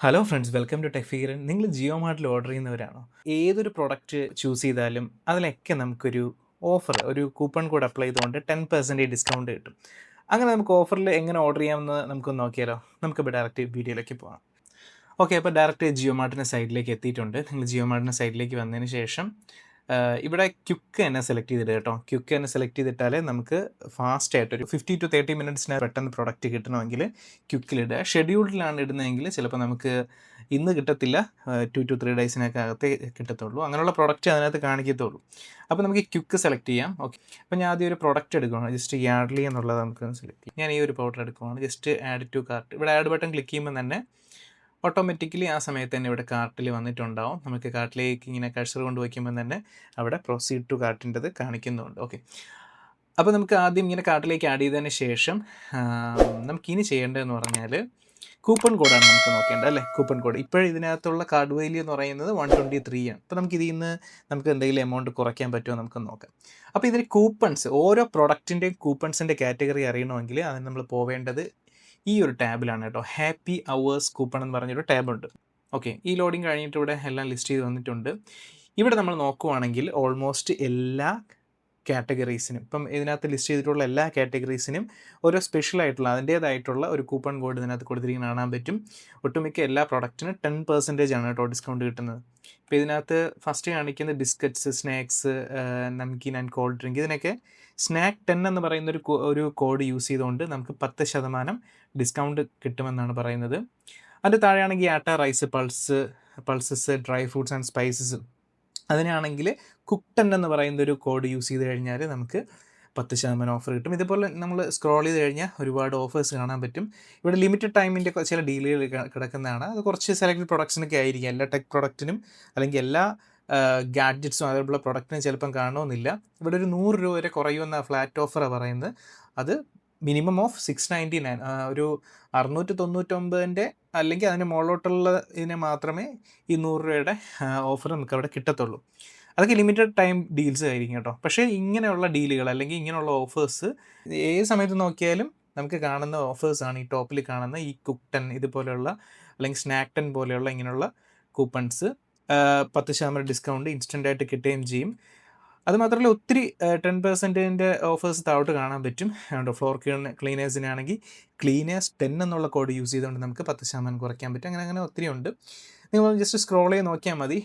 Hello friends, welcome to tech figure. നിങ്ങൾ Jio മാർട്ടിൽ order ചെയ്യുന്നവരാണോ? ഏതൊരു product choose ചെയ്താലും അതിലൊക്കെ നമുക്കൊരു ഓഫർ, ഒരു കൂപ്പൺ കോഡ് അപ്ലൈ ചെയ്തുകൊണ്ട് 10% ഡിസ്കൗണ്ട് കിട്ടും. അങ്ങനെ നമുക്ക് ഓഫറിൽ എങ്ങനെ ഓർഡർ ചെയ്യാമെന്ന് നമുക്കൊന്ന് നോക്കിയാലോ? നമുക്കിപ്പോൾ ഡയറക്റ്റ് വീഡിയോയിലേക്ക് പോകാം. ഓക്കെ, അപ്പോൾ ഡയറക്റ്റ് ജിയോ മാർട്ടിൻ്റെ സൈറ്റിലേക്ക് എത്തിയിട്ടുണ്ട്. നിങ്ങൾ ജിയോ മാർട്ടിൻ്റെ സൈറ്റിലേക്ക് വന്നതിന് ശേഷം ഇവിടെ ക്യുക്ക് തന്നെ സെലക്ട് ചെയ്തിട്ട് കേട്ടോ. ക്യുക്ക് തന്നെ സെലക്ട് ചെയ്തിട്ടാൽ നമുക്ക് ഫാസ്റ്റായിട്ട് ഒരു 50 to 30 മിനിറ്റ്സിന് പെട്ടെന്ന് പ്രൊഡക്റ്റ് കിട്ടണമെങ്കിൽ ക്യുക്കിലിടുക. ഷെഡ്യൂൾഡിലാണ് ഇടുന്നതെങ്കിൽ ചിലപ്പോൾ നമുക്ക് ഇന്ന് കിട്ടത്തില്ല, 2 to 3 ഡേയ്സിനകത്ത് കിട്ടത്തുള്ളൂ. അങ്ങനെയുള്ള പ്രൊഡക്റ്റ് അതിനകത്ത് കാണിക്കത്തുള്ളൂ. അപ്പോൾ നമുക്ക് ക്യുക്ക് സെലക്ട് ചെയ്യാം. ഓക്കെ, അപ്പോൾ ഞാൻ ആദ്യം ഒരു പ്രൊഡക്റ്റ് എടുക്കുകയാണ്. ജസ്റ്റ് യാർഡ്ലി എന്നുള്ളത് നമുക്ക് സെലക്ട് ചെയ്യാം. ഞാൻ ഈ ഒരു പൗഡർ എടുക്കുകയാണ്. Just add to cart. ഇവിടെ ആഡ് ബട്ടൺ ക്ലിക്ക് ചെയ്യുമ്പോൾ തന്നെ ഓട്ടോമാറ്റിക്കലി ആ സമയത്ത് തന്നെ ഇവിടെ കാർട്ടിൽ വന്നിട്ടുണ്ടാവും. നമുക്ക് കാർട്ടിലേക്ക് ഇങ്ങനെ കഴ്സർ കൊണ്ട് വയ്ക്കുമ്പോൾ തന്നെ അവിടെ പ്രൊസീഡ് ടു കാർട്ടിൻ്റെത് കാണിക്കുന്നുണ്ട്. ഓക്കെ, അപ്പോൾ നമുക്ക് ആദ്യം ഇങ്ങനെ കാർട്ടിലേക്ക് ആഡ് ചെയ്തതിന് ശേഷം നമുക്കിനി ചെയ്യേണ്ടതെന്ന് പറഞ്ഞാൽ കൂപ്പൺ കോഡാണ് നമുക്ക് നോക്കേണ്ടത്, അല്ലേ? കൂപ്പൺ കോഡ് ഇപ്പോൾ ഇതിനകത്തുള്ള കാർഡ് വാല്യൂ എന്ന് പറയുന്നത് 123 ആണ്. അപ്പോൾ നമുക്ക് ഇതിൽ നിന്ന് നമുക്ക് എന്തെങ്കിലും എമൗണ്ട് കുറയ്ക്കാൻ പറ്റുമോ നമുക്ക് നോക്കാം. അപ്പോൾ ഇതിന് കൂപ്പൺസ്, ഓരോ പ്രൊഡക്റ്റിൻ്റെയും കൂപ്പൺസിൻ്റെ കാറ്റഗറി അറിയണമെങ്കിൽ അതിന് നമ്മൾ പോവേണ്ടത് ഈ ഒരു ടാബിലാണ് കേട്ടോ. ഹാപ്പി അവേഴ്സ് കൂപ്പൺ എന്ന് പറഞ്ഞൊരു ടാബുണ്ട്. ഓക്കെ, ഈ ലോഡിങ് കഴിഞ്ഞിട്ട് ഇവിടെ എല്ലാം ലിസ്റ്റ് ചെയ്ത് വന്നിട്ടുണ്ട്. ഇവിടെ നമ്മൾ നോക്കുവാണെങ്കിൽ ഓൾമോസ്റ്റ് എല്ലാ കാറ്റഗറീസിനും, ഇപ്പം ഇതിനകത്ത് ലിസ്റ്റ് ചെയ്തിട്ടുള്ള എല്ലാ കാറ്റഗറീസിനും ഓരോ സ്പെഷ്യലായിട്ടുള്ള അതിൻ്റേതായിട്ടുള്ള ഒരു കൂപ്പൺ കോഡ് ഇതിനകത്ത് കൊടുത്തിരിക്കുന്ന കാണാൻ പറ്റും. ഒട്ടുമിക്ക എല്ലാ പ്രൊഡക്റ്റിനും 10% ആണ് കേട്ടോ ഡിസ്കൗണ്ട് കിട്ടുന്നത്. ഇപ്പോൾ ഇതിനകത്ത് ഫസ്റ്റ് കാണിക്കുന്ന biscuits, snacks, namkeen and called drink, ഇതിനൊക്കെ സ്നാക്ക് 10 എന്ന് പറയുന്ന ഒരു കോഡ് യൂസ് ചെയ്തുകൊണ്ട് നമുക്ക് 10% ഡിസ്കൗണ്ട് കിട്ടുമെന്നാണ് പറയുന്നത്. അതിൻ്റെ താഴെയാണെങ്കിൽ atta, rice, pulses, dry fruits and spices, അതിനാണെങ്കിൽ കുക്ടൻ എന്ന് പറയുന്ന ഒരു കോഡ് യൂസ് ചെയ്ത് കഴിഞ്ഞാൽ നമുക്ക് 10% ഓഫർ കിട്ടും. ഇതുപോലെ നമ്മൾ സ്ക്രോൾ ചെയ്ത് കഴിഞ്ഞാൽ ഒരുപാട് ഓഫേഴ്സ് കാണാൻ പറ്റും. ഇവിടെ ലിമിറ്റഡ് ടൈമിൻ്റെ ചില ഡീലുകൾ കിടക്കുന്നതാണ്. അത് കുറച്ച് സെലക്റ്റഡ് പ്രൊഡക്ട്സിനൊക്കെ ആയിരിക്കും. എല്ലാ ടെക് പ്രൊഡക്റ്റിനും അല്ലെങ്കിൽ എല്ലാ ഗാഡ്ജറ്റ്സും അതേപോലെ പ്രൊഡക്റ്റിനും ചിലപ്പം കാണണമെന്നില്ല. ഇവിടെ ഒരു 100 രൂപ വരെ കുറയുമെന്ന ഫ്ലാറ്റ് ഓഫറാണ് പറയുന്നത്. അത് മിനിമം ഓഫ് 699, ഒരു 699 അല്ലെങ്കിൽ അതിന് മുകളിലോട്ടുള്ള ഇതിനെ മാത്രമേ ഈ 100 രൂപയുടെ ഓഫർ നമുക്ക് അവിടെ കിട്ടത്തുള്ളൂ. അതൊക്കെ ലിമിറ്റഡ് ടൈം ഡീൽസ് ആയിരിക്കും കേട്ടോ. പക്ഷേ ഇങ്ങനെയുള്ള ഡീലുകൾ അല്ലെങ്കിൽ ഇങ്ങനെയുള്ള ഓഫേഴ്സ് ഏത് സമയത്ത് നോക്കിയാലും നമുക്ക് കാണുന്ന ഓഫേഴ്സാണ് ഈ ടോപ്പിൽ കാണുന്ന ഈ കുക്ക് 10 ഇതുപോലെയുള്ള അല്ലെങ്കിൽ സ്നാക്ക് 10 പോലെയുള്ള ഇങ്ങനെയുള്ള കൂപ്പൺസ്. 10% ഡിസ്കൗണ്ട് ഇൻസ്റ്റൻ്റായിട്ട് കിട്ടുകയും ചെയ്യും. അതുമാത്രമല്ല ഒത്തിരി 10%ൻ്റെ ഓഫേഴ്സ് താഴോട്ട് കാണാൻ പറ്റും. ഫ്ലോർ ക്ലീനേഴ്സിനാണെങ്കിൽ ക്ലീനേഴ്സ് 10 എന്നുള്ള കോഡ് യൂസ് ചെയ്തുകൊണ്ട് നമുക്ക് 10% കുറയ്ക്കാൻ പറ്റും. അങ്ങനെ ഒത്തിരി ഉണ്ട്. നിങ്ങൾ ജസ്റ്റ് സ്ക്രോൾ ചെയ്ത് നോക്കിയാൽ മതി,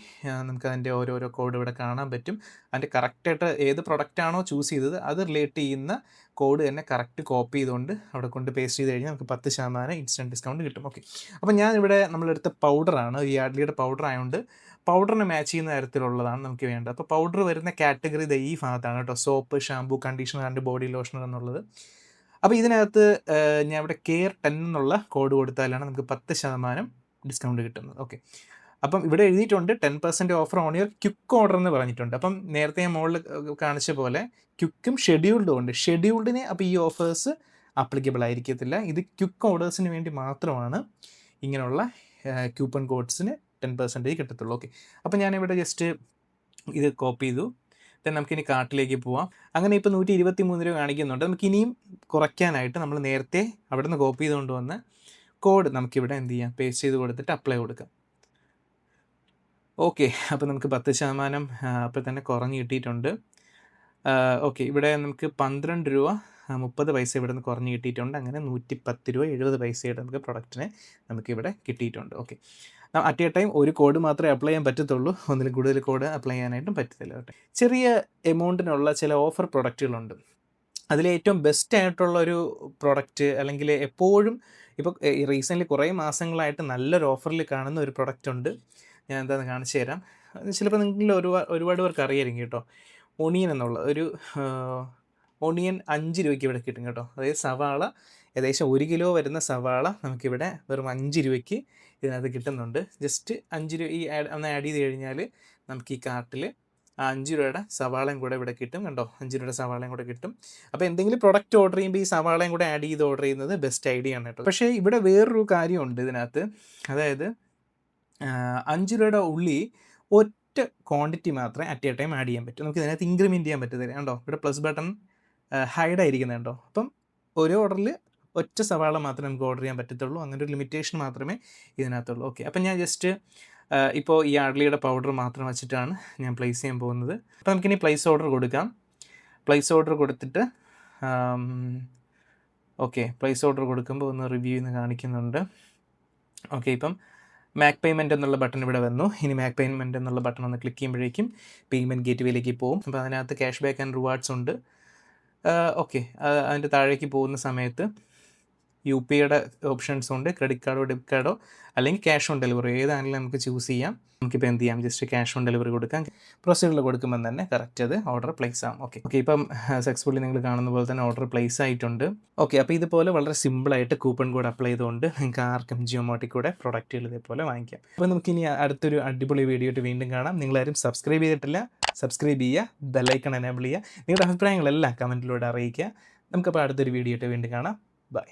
നമുക്ക് അതിൻ്റെ ഓരോരോ കോഡ് ഇവിടെ കാണാൻ പറ്റും. അതിൻ്റെ കറക്റ്റായിട്ട് ഏത് പ്രൊഡക്റ്റാണോ ചൂസ് ചെയ്തത് അത് റിലേറ്റ് ചെയ്യുന്ന കോഡ് തന്നെ കറക്റ്റ് കോപ്പി ചെയ്തുകൊണ്ട് അവിടെ കൊണ്ട് പേസ്റ്റ് ചെയ്ത് കഴിഞ്ഞാൽ നമുക്ക് 10% ഇൻസ്റ്റൻറ്റ് ഡിസ്കൗണ്ട് കിട്ടും. ഓക്കെ, അപ്പോൾ ഞാനിവിടെ നമ്മളെടുത്ത പൗഡറാണ്, ഈ യാർഡ്ലിയുടെ പൗഡർ ആയതുകൊണ്ട് പൗഡറിന് മാച്ച് ചെയ്യുന്ന തരത്തിലുള്ളതാണ് നമുക്ക് വേണ്ടത്. അപ്പോൾ പൗഡർ വരുന്ന കാറ്റഗറി ഈ ഭാഗത്താണ് കേട്ടോ. Soap, shampoo, conditioner and body lotion എന്നുള്ളത്. അപ്പോൾ ഇതിനകത്ത് ഞാൻ ഇവിടെ കെയർ 10 എന്നുള്ള കോഡ് കൊടുത്താലാണ് നമുക്ക് 10% ഡിസ്കൗണ്ട് കിട്ടുന്നത്. ഓക്കെ, അപ്പം ഇവിടെ എഴുതിയിട്ടുണ്ട് 10% offer on your quick order എന്ന് പറഞ്ഞിട്ടുണ്ട്. അപ്പം നേരത്തെ ഞാൻ മുകളിൽ കാണിച്ച പോലെ ക്യുക്കും ഷെഡ്യൂൾഡും ഉണ്ട്. ഷെഡ്യൂൾഡിന് അപ്പോൾ ഈ ഓഫേഴ്സ് ആപ്ലിക്കബിൾ ആയിരിക്കത്തില്ല. ഇത് ക്യുക്ക് ഓർഡേഴ്സിന് വേണ്ടി മാത്രമാണ് ഇങ്ങനെയുള്ള കൂപ്പൺ കോഡ്സിന് 10% കിട്ടത്തുള്ളൂ. ഓക്കെ, അപ്പോൾ ഞാനിവിടെ ജസ്റ്റ് ഇത് കോപ്പി ചെയ്തു. ദെൻ നമുക്കിനി കാർട്ടിലേക്ക് പോവാം. അങ്ങനെ ഇപ്പോൾ 123 രൂപ കാണിക്കുന്നുണ്ട്. നമുക്കിനിയും കുറയ്ക്കാനായിട്ട് നമ്മൾ നേരത്തെ അവിടെ നിന്ന് കോപ്പി ചെയ്തുകൊണ്ട് വന്ന കോഡ് നമുക്കിവിടെ എന്ത് ചെയ്യാം, പേസ്റ്റ് ചെയ്ത് കൊടുത്തിട്ട് അപ്ലൈ കൊടുക്കാം. ഓക്കെ, അപ്പോൾ നമുക്ക് 10% അപ്പോൾ തന്നെ കുറഞ്ഞ് കിട്ടിയിട്ടുണ്ട്. ഓക്കെ, ഇവിടെ നമുക്ക് 12 രൂപ 30 പൈസ ഇവിടെ നിന്ന് കുറഞ്ഞ് കിട്ടിയിട്ടുണ്ട്. അങ്ങനെ 110 രൂപ 70 പൈസയുടെ നമുക്ക് പ്രൊഡക്റ്റിനെ നമുക്കിവിടെ കിട്ടിയിട്ടുണ്ട്. ഓക്കെ, അറ്റ് എ ടൈം ഒരു കോഡ് മാത്രമേ അപ്ലൈ ചെയ്യാൻ പറ്റത്തുള്ളൂ. ഒന്നിൽ കൂടുതൽ കോഡ് അപ്ലൈ ചെയ്യാനായിട്ടും പറ്റത്തില്ല കേട്ടോ. ചെറിയ എമൗണ്ടിനുള്ള ചില ഓഫർ പ്രൊഡക്റ്റുകളുണ്ട്. അതിലേറ്റവും ബെസ്റ്റ് ആയിട്ടുള്ള ഒരു പ്രൊഡക്റ്റ് അല്ലെങ്കിൽ എപ്പോഴും ഇപ്പോൾ റീസെൻ്റ്ലി കുറേ മാസങ്ങളായിട്ട് നല്ലൊരു ഓഫറിൽ കാണുന്ന ഒരു പ്രൊഡക്റ്റ് ഉണ്ട്. ഞാൻ എന്താണെന്ന് കാണിച്ചു തരാം. ചിലപ്പോൾ നിങ്ങൾ ഒരുപാട് പേർക്ക് അറിയായിരിക്കും കേട്ടോ. ഒണിയൻ എന്നുള്ള ഒരു ഒണിയൻ 5 രൂപയ്ക്ക് ഇവിടെ കിട്ടും കേട്ടോ. അതായത് സവാള ഏകദേശം 1 കിലോ വരുന്ന സവാള നമുക്കിവിടെ വെറും 5 രൂപയ്ക്ക് ഇതിനകത്ത് കിട്ടുന്നുണ്ട്. ജസ്റ്റ് 5 രൂപ ഒന്ന് ആഡ് ചെയ്ത് കഴിഞ്ഞാൽ നമുക്ക് ഈ കാർട്ടിൽ 5 രൂപയുടെ സവാളയും കൂടെ ഇവിടെ കിട്ടും. കണ്ടോ, 5 രൂപയുടെ സവാളയും കൂടെ കിട്ടും. അപ്പോൾ എന്തെങ്കിലും പ്രൊഡക്റ്റ് ഓർഡർ ചെയ്യുമ്പോൾ ഈ സവാളയും കൂടെ ആഡ് ചെയ്ത് ഓർഡർ ചെയ്യുന്നത് ബെസ്റ്റ് ഐഡിയ ആണ് കേട്ടോ. പക്ഷേ ഇവിടെ വേറൊരു കാര്യമുണ്ട് ഇതിനകത്ത്. അതായത് 5 രൂപയുടെ ഉള്ളി ഒറ്റ ക്വാണ്ടിറ്റി മാത്രമേ അറ്റ് എ ടൈം ആഡ് ചെയ്യാൻ പറ്റൂ. നമുക്ക് ഇതിനകത്ത് ഇൻക്രിമെൻറ്റ് ചെയ്യാൻ പറ്റത്തില്ല. കണ്ടോ, ഇവിടെ പ്ലസ് ബട്ടൺ ഹൈഡ് ആയിരിക്കുന്നത് കണ്ടോ. അപ്പം ഒരു ഓർഡറിൽ ഒറ്റ സവാള മാത്രമേ നമുക്ക് ഓർഡർ ചെയ്യാൻ പറ്റത്തുള്ളൂ. അങ്ങനെ ഒരു ലിമിറ്റേഷൻ മാത്രമേ ഇതിനകത്തുള്ളൂ. ഓക്കെ, അപ്പം ഞാൻ ജസ്റ്റ് ഇപ്പോൾ ഈ യാർഡ്ലിയുടെ പൗഡർ മാത്രം വെച്ചിട്ടാണ് ഞാൻ പ്ലേസ് ചെയ്യാൻ പോകുന്നത്. അപ്പോൾ നമുക്കിനി പ്ലേസ് ഓർഡർ കൊടുക്കാം. പ്ലേസ് ഓർഡർ കൊടുത്തിട്ട് ഓക്കെ, പ്ലേസ് ഓർഡർ കൊടുക്കുമ്പോൾ ഒന്ന് റിവ്യൂ എന്ന് കാണിക്കുന്നുണ്ട്. ഓക്കെ, ഇപ്പം മാക് പേയ്മെൻറ്റ് എന്നുള്ള ബട്ടൺ ഇവിടെ വന്നു. ഇനി മാക് പേയ്മെൻറ്റ് എന്നുള്ള ബട്ടൺ ഒന്ന് ക്ലിക്ക് ചെയ്യുമ്പോഴേക്കും പേയ്മെൻറ്റ് ഗേറ്റ്വേയിലേക്ക് പോകും. അപ്പോൾ അതിനകത്ത് ക്യാഷ് ബാക്ക് ആൻഡ് റിവാർഡ്സ് ഉണ്ട്. ഓക്കെ, അതിൻ്റെ താഴേക്ക് പോകുന്ന സമയത്ത് UPIയുടെ ഓപ്ഷൻസ് ഉണ്ട്. ക്രെഡിറ്റ് കാർഡോ ഡെബിറ്റ് കാർഡോ അല്ലെങ്കിൽ ക്യാഷ് ഓൺ ഡെലിവറി ഏതാണെങ്കിലും നമുക്ക് ചൂസ് ചെയ്യാം. നമുക്കിപ്പോൾ എന്ത് ചെയ്യാം, ജസ്റ്റ് ക്യാഷ് ഓൺ ഡെലിവറി കൊടുക്കാം. പ്രൊസീജിയറിൽ കൊടുക്കുമ്പോൾ തന്നെ കറക്റ്റ് അത് ഓർഡർ പ്ലേസ് ആവും. ഓക്കെ, ഇപ്പം സക്സസ്ഫുള്ളി നിങ്ങൾ കാണുന്ന പോലെ തന്നെ ഓർഡർ പ്ലേസ് ആയിട്ടുണ്ട്. ഓക്കെ, അപ്പോൾ ഇതുപോലെ വളരെ സിമ്പിളായിട്ട് കൂപ്പൺ കോഡ് അപ്ലൈ ചെയ്തുകൊണ്ട് നിങ്ങൾക്ക് ആർക്കും ജിയോമാർട്ടിൽ കൂടെ പ്രൊഡക്റ്റുകൾ ഇതേപോലെ വാങ്ങിക്കാം. അപ്പോൾ നമുക്കിനി അടുത്തൊരു അടിപൊളി വീഡിയോ ആയിട്ട് വീണ്ടും കാണാം. നിങ്ങളാരും സബ്സ്ക്രൈബ് ചെയ്തിട്ടില്ല, സബ്സ്ക്രൈബ് ചെയ്യുക, ബെല്ലൈക്കൺ എനേബിൾ ചെയ്യുക. നിങ്ങളുടെ അഭിപ്രായങ്ങളെല്ലാം കമൻറ്റിലൂടെ അറിയിക്കുക. നമുക്കപ്പോൾ അടുത്തൊരു വീഡിയോ ആയിട്ട് വീണ്ടും കാണാം. ബൈ.